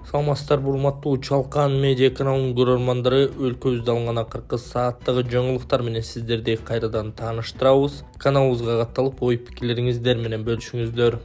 Саламатсыздар, урматтуу Чалкан медиа каналынын көрөрмандары, өлкөбүздө алынган акыркы сааттагы жаңылыктар менен сиздерди кайрадан тааныштырабыз. Каналыбызга катталып, ой-пикирлериңиздер менен бөлүшүңүздөр.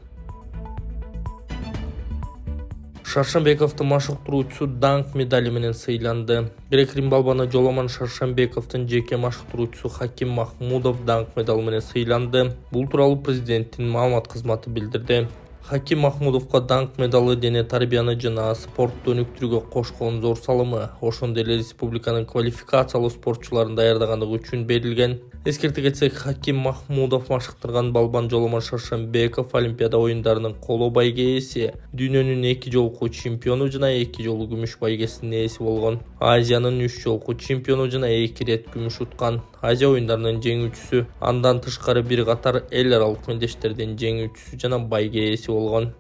Шаршенбековдун машыктыруучусу даңк медали менен сыйланды. Грек-Рим балбаны Жоламан Шаршенбековдун жеке машыктыруучусу Хаким Махмудов даңк медалы менен сыйланды. Бул тууралуу президенттин маалымат кызматы билдирди. Хаким Махмудовго даңк медалы дене тарбияны жана спортту өнүктүрүүгө кошкон зор салымы, ошондой эле республиканын квалификациялуу спортчуларын даярдагандыгы үчүн берилген. Эскерте кетсек, Хаким Махмудов машыктырган балбан Жоламан Шаршенбеков Олимпиада оюндарынын коло байге ээси, дүйнөнүн 2 жолку чемпиону жана 2 жолу күмүш байгесинин ээси болгон. Азиянын 3 жолку чемпиону жана 2 рет күмүш уткан. Азия оюндарынын жеңүүчүсү, андан тышкары бир катар эл аралык мелдештердин жеңүүчүсү жана байге ээси болгон.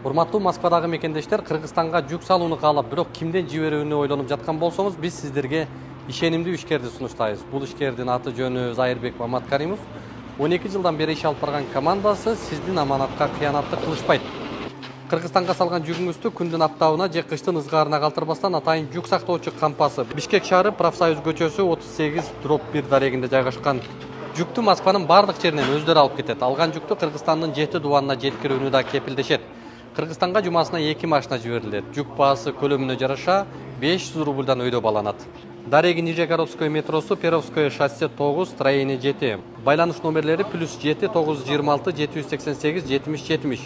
Урматтуу Москвадагы мекендештер, Кыргызстанга жүк салууну каалап, бирок кимден жиберүүнү ойлонуп жаткан болсоңуз, биз сиздерге ишенимдүү ишкерди сунуштайбыз. Бул ишкердин аты жөнү Зайырбек Маматкаримов. 12 жылдан бери иш алып барган командасы сиздин аманатка кыянатты кылышпайт. Кыргызстанга салган жүгүңүздү күндүн аптабына же кыштын ызгаарына калтырбастан атайын жүк сактоочу кампасы Бишкек шаары Профсоюз көчөсү 38/1 дарегинде жайгашкан. Жүктү Москванын бардык жеринен өздөрү алып кетет. Алган жүктү Кыргызстандын 7 дубанына жеткирүүнү да кепилдешет. Кыргызстанга жумасына 2 машина жиберилет. Жүк баасы көлөмүнө жараша 500 рубльдан өйдө баланат. Дареги Нижегородское метросу, Перовское шоссе 9, строение 7. Байланыш номерлери +7 926 788 70 70.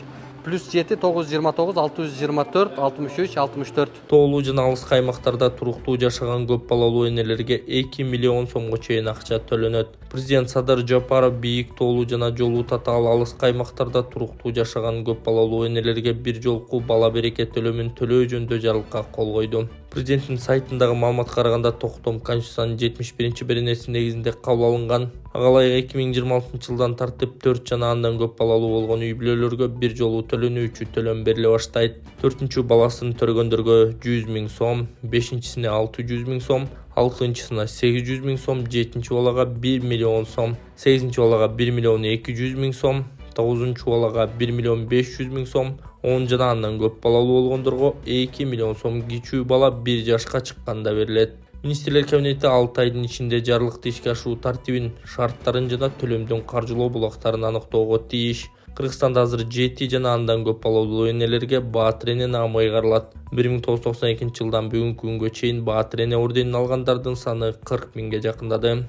+7 929 624 63 64. Тоолуу жана алыс аймактарда туруктуу жашаган көп балалуу энелерге 2 миллион сомго чейин акча төлөнөт. Президент Садыр Жапаров бийик тоолуу жана жолу татаал алыс аймактарда туруктуу жашаган көп балалуу энелерге бир жолку бала береке төлөмүн төлөө жөнүндө жарлыкка кол койду. Президенттин сайтындагы маалыматка караганда токтом Конституциянын 71-беренеси негизинде кабыл алынган. Ага ылайык 2026 жылдан тартып 4 жана андан көп балалуу болгон үй бүлөлөргө бир жолу төлөнүүчү төлөм бериле баштайт. 4-чү баласын төрөгөндөргө 100 000 сом, 5-сине 600 000 сом, 6-сына 800 000 сом, 7-чи балага 1 миллион сом, 8-чи балага 1 миллион 200 000 сом, 9-чу балага 1 миллион 500 000 сом, 10 жана андан көп балалуу болгондорго 2 миллион сом, кичүү бала 1 жашка чыкканда берилет. Министрлер кабинети 6 айдын ичинде жарлыкты ишке ашыруу тартибин, шарттарын жана төлөмдүн каржылоо булактарын аныктоого тийиш. Кыргызстанда азыр 7 жана андан көп балалуу энелерге Баатыр эне наамы ыйгарылат. 1992 жылдан бүгүнкү күнгө чейин Баатыр эне орденин алгандардын саны 40 000ге жакындады.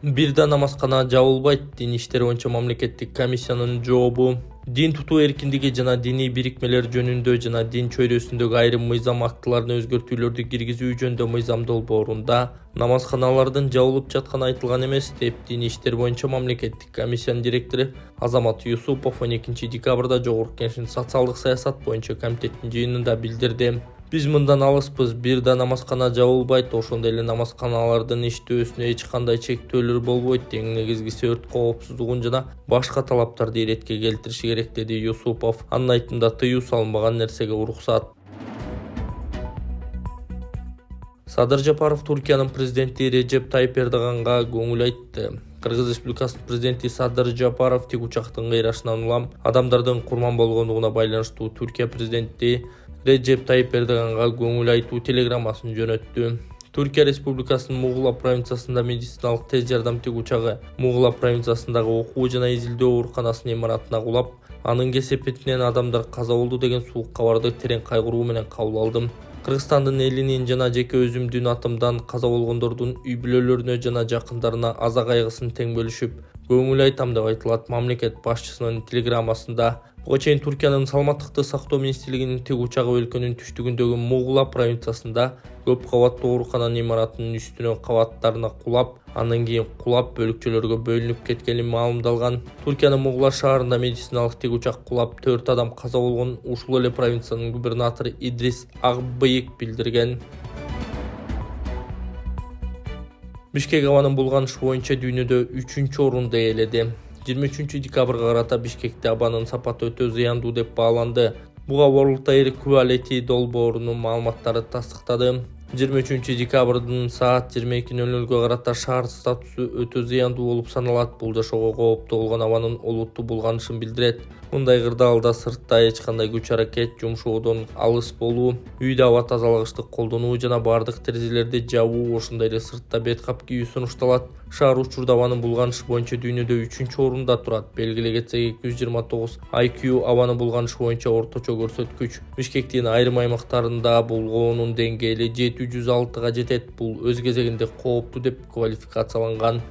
Бир да намазкана жабылбайт. Дин иштери боюнча мамлекеттик комиссиянын жообу. Дин тутуу эркиндиги жана диний бирикмелер жөнүндө жана дин чөйрөсүндөгү айрым мыйзам актыларына өзгөртүүлөрдү киргизүү жөнүндө мыйзам долбоорунда намазканалардын жабылып жатканы айтылган эмес деп дин иштери боюнча мамлекеттик комиссиянын директору Азамат Юсупов 12 декабрда Жогорку Кеңештин социалдык саясат боюнча комитеттин жыйынында билдирди. Биз мындан алыспыз, бир да намазкана жабылбайт, ошондой эле намазканалардын иштөөсүнө эч кандай чектөөлөр болбойт, эң негизгиси өрт коопсуздугун жана башка талаптарды иретке келтириш керек, деди Юсупов. Анын айтымында тыюу салынбаган нерсеге уруксат. Садыр Жапаров Туркиянын президенти Режеп Тайып Эрдоганга көңүл айтты. Кыргыз Республикасынын президенти Садыр Жапаров тик учактын кыйрашынан улам адамдардын курман болгондугуна байланыштуу Түркия президенти Режеп Тайып Эрдоганга көңүл айтуу телеграммасын жөнөттү. Түркия Республикасынын Мугула провинциясында медициналык тез жардам тик учагы Мугула провинциясындагы окуу жана изилдөө ооруканасынын имаратына кулап, анын кесепетинен адамдар каза болду деген суук кабарды терең кайгыруу менен кабыл алдым. Кыргызстандын элинин жана жеке өзүмдүн атымдан каза болгондордун үй бүлөлөрүнө жана жакындарына аза кайгысын тең бөлүшүп, көңүл айтам деп айтылат мамлекет башчысынын телеграммасында. Буга чейин Туркиянын саламаттыкты сактоо министрлигинин тик учагы өлкөнүн түштүгүндөгү Мугула провинциясында көп кабаттуу оорукананын имаратынын үстүнө кабаттарына кулап, андан кийин кулап бөлүкчөлөргө бөлүнүп кеткени маалымдалган. Туркиянын Мугула шаарында медициналык тик учак кулап 4 адам каза болгон ушул эле провинциянын губернатору Идрис Акбыйык билдирген. Бишкек абанын булганышы боюнча дүйнөдө 3-орунду ээледи. 23 декабрга карата Бишкекте абанын сапаты өтө зыяндуу деп бааланды. Буга World Air Quality долбоорунун маалыматтары тастыктады. 23 декабрдын саат 22:00 карата шаар статусу өтө зыяндуу болуп саналат. Бул жашоого кооптуу болгон абанын олуттуу булганышын билдирет. Мындай кырдаалда сыртта эч кандай күч аракет, жумшоодон алыс болуу, үйдө аба тазалагычты колдонуу жана бардык терезелерди жабуу, ошондой эле сыртта бет кап кийүү сунушталат. Шаар учурда абаны булганыш боюнча дүйнөдө 3-орунда турат. Белгилей кетсек, 229 IQ абаны булганыш боюнча орточо көрсөткүч. Бишкектин айрым аймактарында булгоонун деңгээли 706-га жетет. Бул өз кезегинде кооптуу деп квалификацияланган.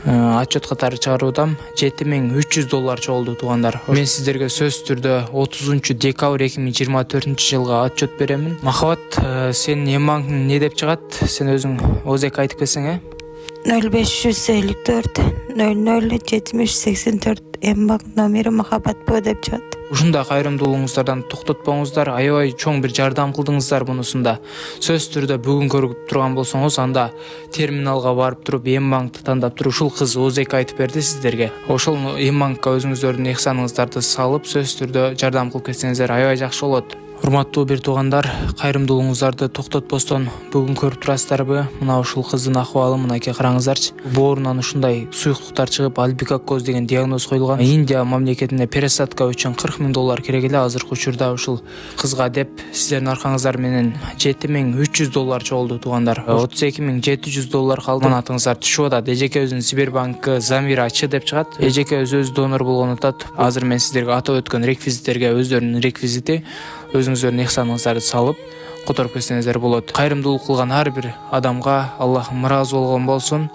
Отчет катары чыгаруудам $7300 чогулду туугандар. Мен сиздерге сөзсүз түрдө 30 декабрь 2024 жылга отчет беремин. Махабат, сен Эмбанктын не деп чыгат? Сен өзүң ОЗК айтып келсең, 0554 00 7084 Эмбанк номери Махабат Б деп чыгат. Ушундай кайрымдуулугуңуздардан токтотпоңуздар, аябай чоң бир жардам кылдыңыздар мунусунда. Сөзсүз түрдө бүгүн көрүп турган болсоңуз, анда терминалга барып туруп Эмбанкты тандап туруп ушул кыз ОЗК айтып берди сиздерге. Ошол Эмбанкка өзүңүздөрдүн ыхсаныңыздарды салып, сөзсүз түрдө жардам кылып кетсеңиздер аябай жакшы болот. Урматтуу бир туугандар, кайрымдуулугуңуздарды токтотпостон бүгүн көрүп турасыздарбы? Мына ушул кыздын акыбалы мынакей караңыздарчы. Боорунан ушундай суюктуктар чыгып, альбикакоз деген диагноз коюлган. Индия мамлекетине пересадка үчүн $40,000 керек эле. Азыркы учурда ушул кызга деп сиздердин аркаңыздар менен $7300 чогулду туугандар. $32,700 калды. Манатыңыздар түшүп атат. Эжекебиздин Сбербанкы Замира Ч деп чыгат. Эжекебиз өзү донор болгон атат. Азыр мен сиздерге атап өткөн реквизиттерге өздөрүнүн реквизити, өзүңүздөрдүн ыхсаныңыздарды салып которуп кетсеңиздер болот. Кайрымдуулук кылган ар бир адамга Аллахым ыраазы болгон болсун.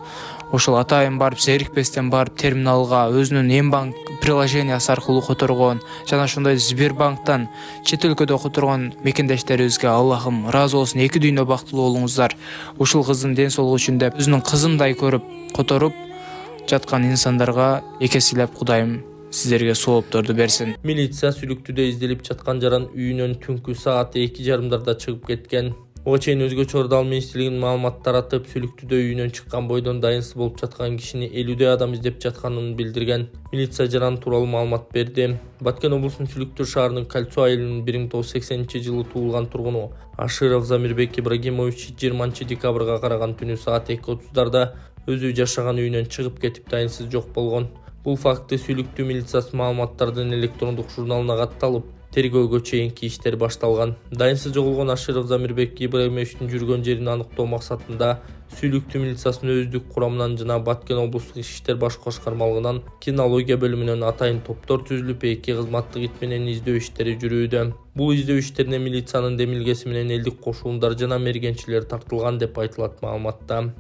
Ошол атайын барып, зерикпестен барып терминалга өзүнүн Эмбанк приложениясы аркылуу которгон жана ошондой Сбербанктан чет өлкөдө которгон мекендештерибизге Аллахым ыраазы болсун. Эки дүйнө бактылуу болуңуздар. Ушул кыздын ден соолугу үчүн деп өзүнүн кызындай көрүп которуп жаткан инсандарга экесилеп Кудайым сиздерге соопторду берсин. Милиция сүлүктүдө изделип жаткан жаран үйүнөн түнкү саат 2:30 чыгып кеткен. Ого чейин Өзгөчө Ырдал министрлигинин маалымат таратып, сүлүктүдө үйүнөн чыккан бойдон дайынсыз болуп жаткан кишини 50 адам издеп жатканын билдирген. Милиция жаран тууралуу маалымат берди. Баткен облусунун Сүлүктүр шаарынын Кольцо айылынын 1980-жылы туулган тургуну Аширов Замирбек Ибрагимович 20 декабрга караган түнү саат 2:30 өзү жашаган үйүнөн чыгып кетип дайынсыз жок болгон. Бул факты Сүлүктүү милициясы маалыматтардын электрондук журналына катталып, тергөөгө чейинки иштер башталган. Дайынсыз жоголгон Аширов Замирбек Ибрагимовичтин жүргөн жерин аныктоо максатында Сүлүктүү милициясынын өздүк курамынан жана Баткен облустук иштер баш башкармалыгынан кинология бөлүмүнөн атайын топтор түзүлүп, эки кызматтык ит менен издөө иштери жүрүүдө. Бул издөө иштерине милициянын демилгеси менен элдик кошундар жана мергенчилер тартылган деп айтылат маалыматта.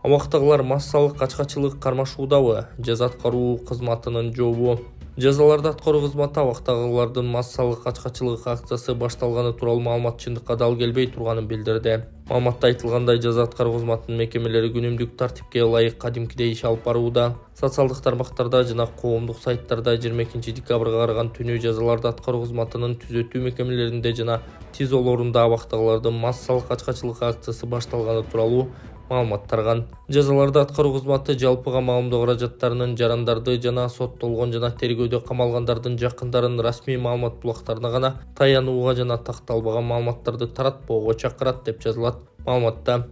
Абактагылар массалык качкачылык кармашуудабы? Жаза аткаруу кызматынын жообу. Жазаларды аткаруу кызматы абактагылардын массалык качкачылык акциясы башталганы тууралуу маалымат чындыкка дал келбей турганын билдирди. Маалыматта айтылгандай, жаза аткаруу кызматынын мекемелери күнүмдүк тартипке ылайык кадимкидей иш алып барууда. Социалдык тармактарда жана коомдук сайттарда 22 декабрга караган түнү жазаларды аткаруу кызматынын түзөтүү мекемелеринде жана ТИЗОлорунда абактагылардын массалык качкачылык акциясы башталганы тууралуу маалымат тарган. Жазаларды аткаруу кызматы жалпыга маалымдоо каражаттарынын жарандарды жана соттолгон жана тергөөдө камалгандардын жакындарын расмий маалымат булактарына гана таянууга жана такталбаган маалыматтарды таратпоого чакырат деп жазылат маалыматта.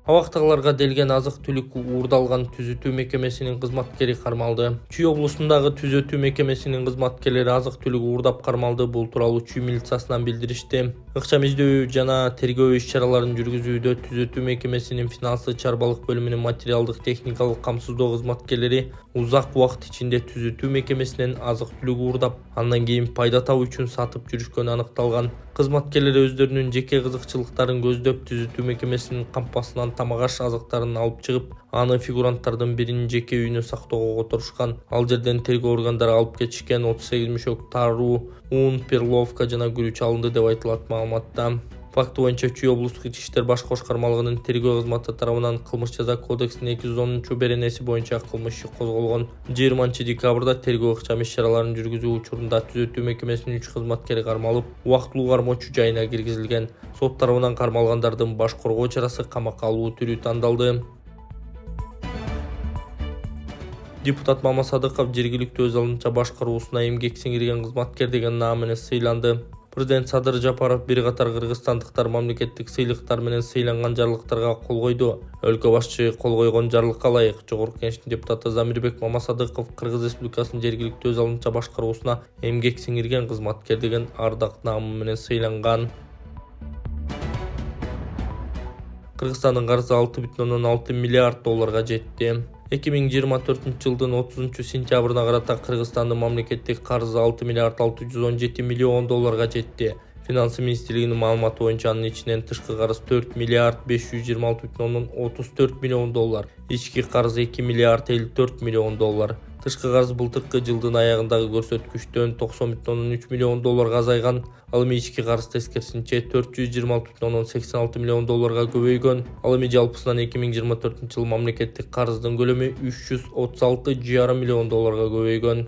Абактагыларга делген азык-түлүк уурдалган түзөтүү мекемесинин кызматкери кармалды. Чүй облусундагы түзөтүү мекемесинин кызматкерлери азык-түлүк уурдап кармалды. Бул тууралуу Чүй милициясынан билдиришти. Ыкчам издөө жана тергөө иш-чараларын жүргүзүүдө түзөтүү мекемесинин финансы чарбалык бөлүмүнүн материалдык техникалык камсыздоо кызматкерлери узак убакыт ичинде түзөтүү мекемесинен азык-түлүк уурдап, андан кийин пайда табуу үчүн сатып жүрүшкөнү аныкталган. Кызматкерлер өздөрүнүн жеке кызыкчылыктарын көздөп түзөтүү мекемесинин кампасынан тамак аш азыктарын алып чыгып, аны фигуранттардын биринин жеке үйүнө сактоого которушкан. Ал жерден тергөө органдары алып кетишкен 38 мешок таруу, ун, перловка жана күрүч алынды деп айтылат маалыматта. Факты боюнча Чүй облустук иштер баш башкармалыгынын тергөө кызматы тарабынан кылмыш жаза кодексинин 210 беренеси боюнча кылмыш иши козголгон. 20 декабрда тергөө ыкчам иш-чараларын жүргүзүү учурунда түзөтүү мекемесинин 3 кызматкери кармалып, убактылуу кармоочу жайына киргизилген. Сот тарабынан кармалгандардын баш коргоо чарасы камакка алуу түрү тандалды. Депутат Мамасадыков жергиликтүү өз алынча башкаруусуна эмгек сиңирген кызматкер деген наам менен сыйланды. Президент Садыр Жапаров бир катар кыргызстандыктар мамлекеттик сыйлыктар менен сыйланган жарлыктарга кол койду. Өлкө башчы кол койгон жарлыкка ылайык Жогорку Кеңештин депутаты Замирбек Мамасадыков Кыргыз Республикасынын жергиликтүү өз алынча башкаруусуна эмгек сиңирген кызматкер деген ардак наамы менен сыйланган. Кыргызстандын карызы 6,6 миллиард долларга жетти. 2024-жылдын 30-сентябрына карата Кыргызстандын мамлекеттик карызы 6 миллиард 617 миллион долларга жетти. Финансы министрлигинин маалыматы боюнча анын ичинен тышкы карыз 4 миллиард 526,34 миллион доллар, ички карыз 2 миллиард 54 миллион доллар. Тышкы карыз былтыркы жылдын аягындагы көрсөткүчтөн 90,3 миллион долларга азайган. Ал эми ички карыз тескерисинче 426,86 миллион долларга көбөйгөн. Ал эми жалпысынан 2024-жылы мамлекеттик карыздын көлөмү 336,5 миллион долларга көбөйгөн.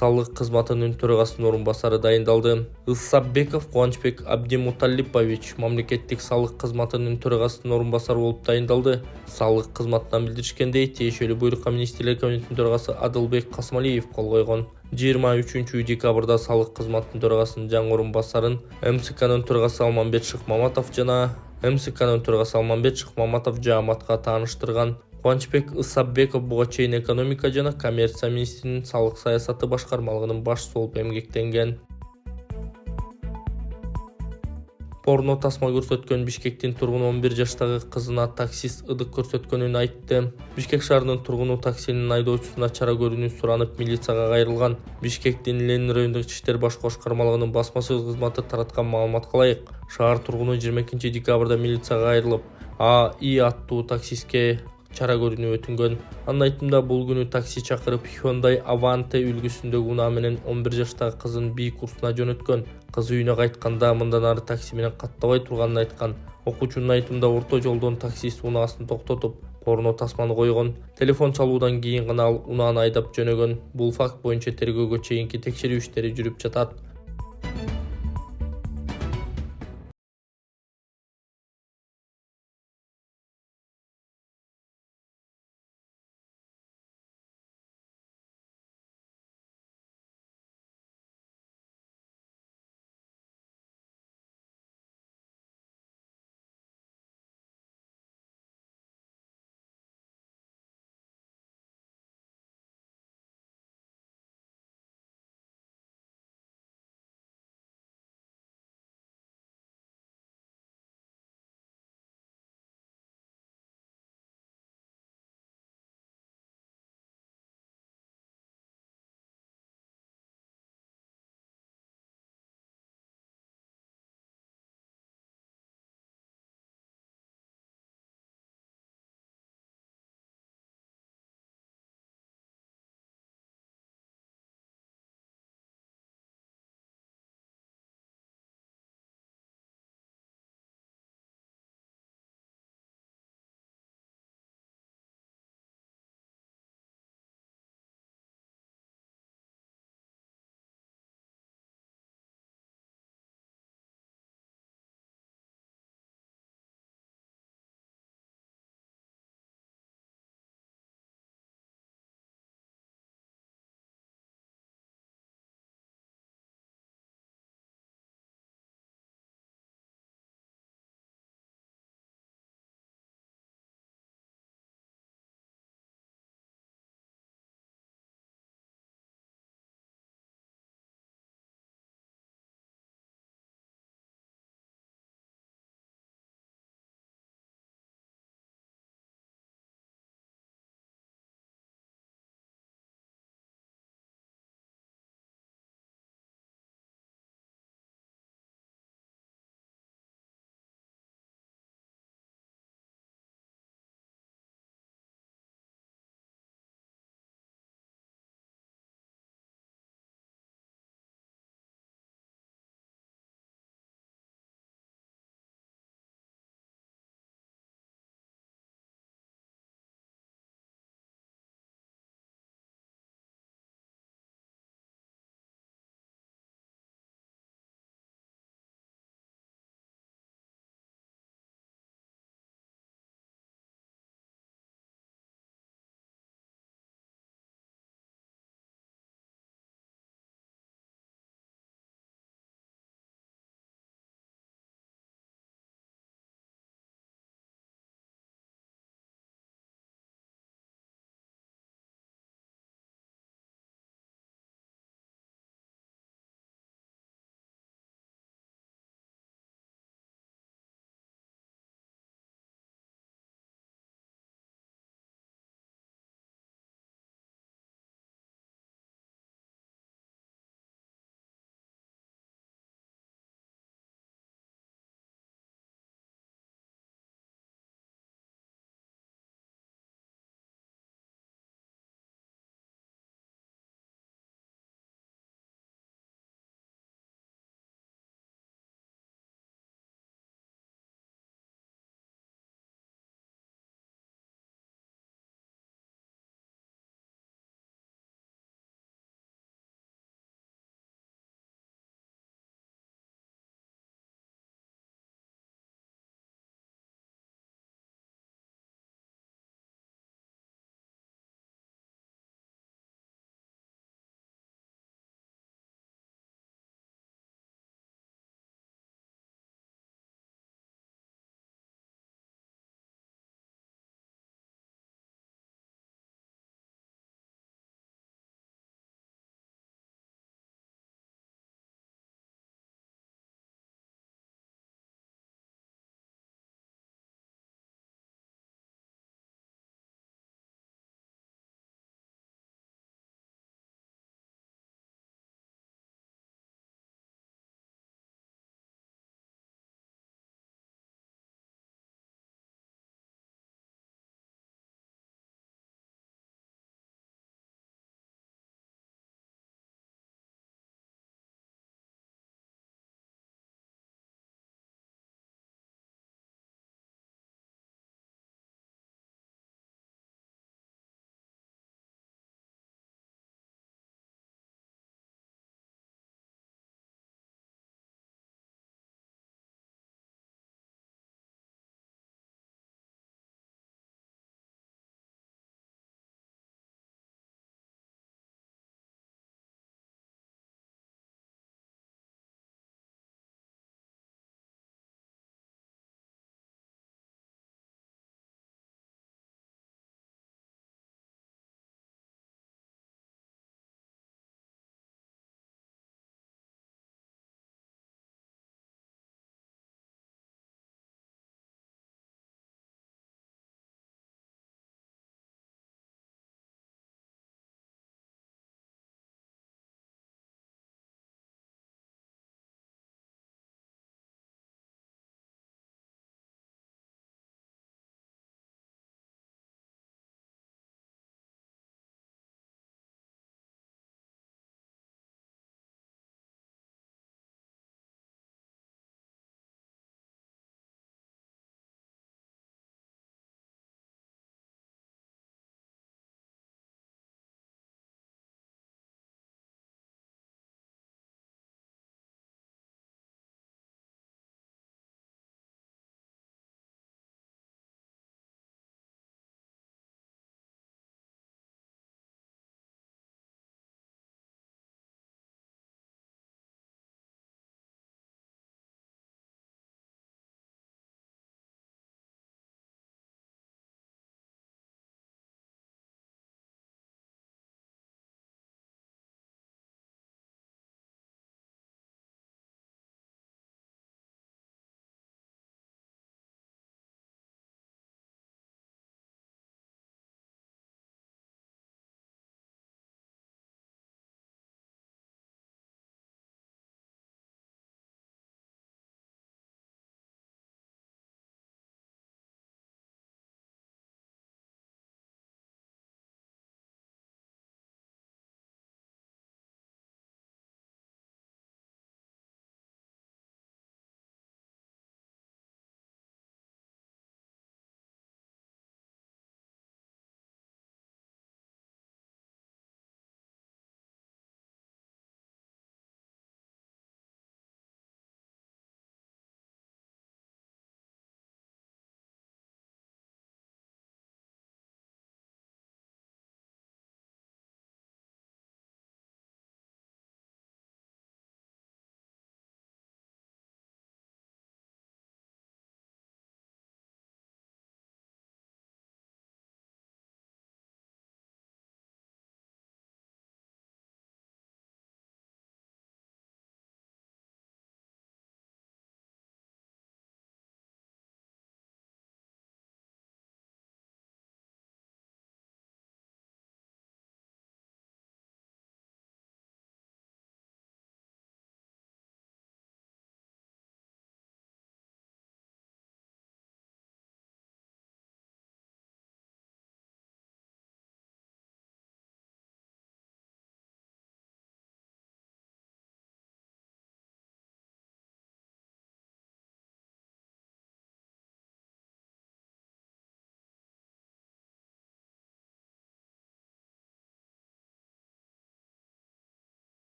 Салык кызматынын төрагасынын орун басары дайындалды. Ысапбеков Кубанычбек Абдимуталипович мамлекеттик салык кызматынын төрагасынын орун басары болуп дайындалды. Салык кызматынан билдиришкендей, тиешелүү буйрукка министрлер кабинетинин төрагасы Адылбек Касмалиев кол койгон. 23-декабрда салык кызматынын төрагасынын жаңы орун басарын МСКнын төрагасы Алмамбет Шыкмаматов жана МСКнын төрагасы Алмамбет Шыкмаматов жааматка тааныштырган. Кубанычбек Ысапбеков буга чейин экономика жана коммерция министринин салык саясаты башкармалыгынын башчысы болуп эмгектенген. Порно тасма көрсөткөн Бишкектин тургуну 11 жаштагы кызына таксист ыдык көрсөткөнүн айтты. Бишкек шаарынын тургуну таксинин айдоочусуна чара көрүүнү суранып милицияга кайрылган. Бишкектин Ленин райондук Ички иштер баш башкармалыгынын басма сөз кызматы тараткан маалыматка ылайык, шаар тургуну 22-декабрда милицияга кайрылып, АИ аттуу таксистке чара көрүүнү өтүнгөн. Анын айтымында бул күнү такси чакырып Hyundai Avante үлгүсүндөгү унаа менен 11 жаштагы кызын бий курсуна жөнөткөн. Кыз үйүнө кайтканда мындан ары такси менен каттабай турганын айткан. Окуучунун айтымында орто жолдон таксист унаасын токтотуп, порно тасманы койгон. Телефон чалуудан кийин гана ал унааны айдап жөнөгөн. Бул факт боюнча тергөөгө чейинки текшерүү иштери жүрүп жатат.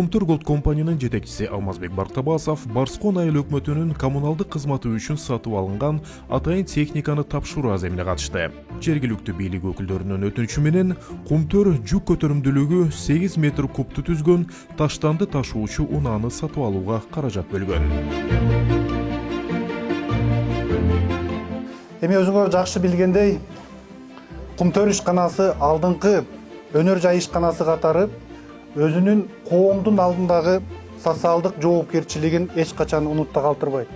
Кумтөр Голд компаниянын жетекчиси Алмазбек Бартабасов Барскон айыл өкмөтүнүн коммуналдык кызматы үчүн сатып алынган атайын техниканы тапшыруу аземине катышты. Жергиликтүү бийлик өкүлдөрүнүн өтүнүчү менен Кумтөр жүк көтөрүмдүүлүгү 8 метр кубту түзгөн таштанды ташуучу унааны сатып алууга каражат бөлгөн. Эми өзүңөр жакшы билгендей, Кумтөр ишканасы алдыңкы өнөр жай ишканасы катары өзүнүн коомдун алдындагы социалдык жоопкерчилигин эч качан унутта калтырбайт.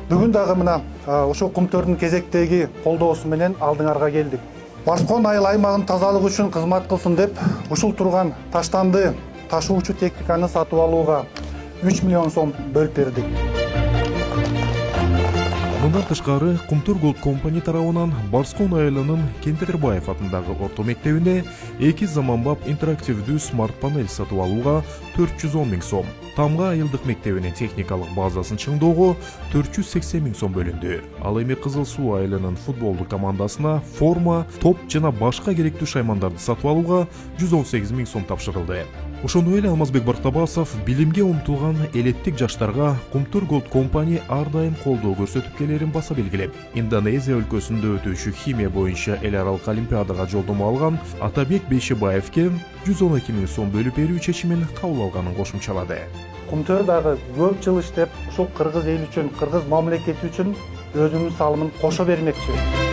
Бүгүн дагы мына ошол Кумтөрдүн кезектеги колдоосу менен алдыңарга келдик. Барскон айыл аймагын тазалык үчүн кызмат кылсын деп, ушул турган таштанды ташуучу техниканы сатып алууга 3 миллион сом бөлүп бердик. Мындан тышкары Кумтөр Голд компания тарабынан Барскон айылынын Кентербаев атындагы орто мектебине 2 заманбап интерактивдүү смарт панель сатып алууга 410 миң сом, Тамга айылдык мектебинин техникалык базасын чыңдоого 480 миң сом бөлүндү. Ал эми Кызыл Суу айылынын футболдук командасына форма, топ жана башка керектүү шаймандарды сатып алууга 118 миң сом тапшырылды. Ошондой эле Алмазбек Бартабасов билимге умтулган элеттик жаштарга Кумтөр Голд компания ар дайым колдоо көрсөтүп келерин баса белгилеп, Индонезия өлкөсүндө өтүүчү химия боюнча эл аралык олимпиадага жолдомо алган Атабек Бейшебаевке 112 миң сом бөлүп берүү чечимин кабыл алганын кошумчалады. Кумтөр дагы көп жыл иштеп, ушул кыргыз эли үчүн, кыргыз мамлекети үчүн өзүнүн салымын кошо бермекчи.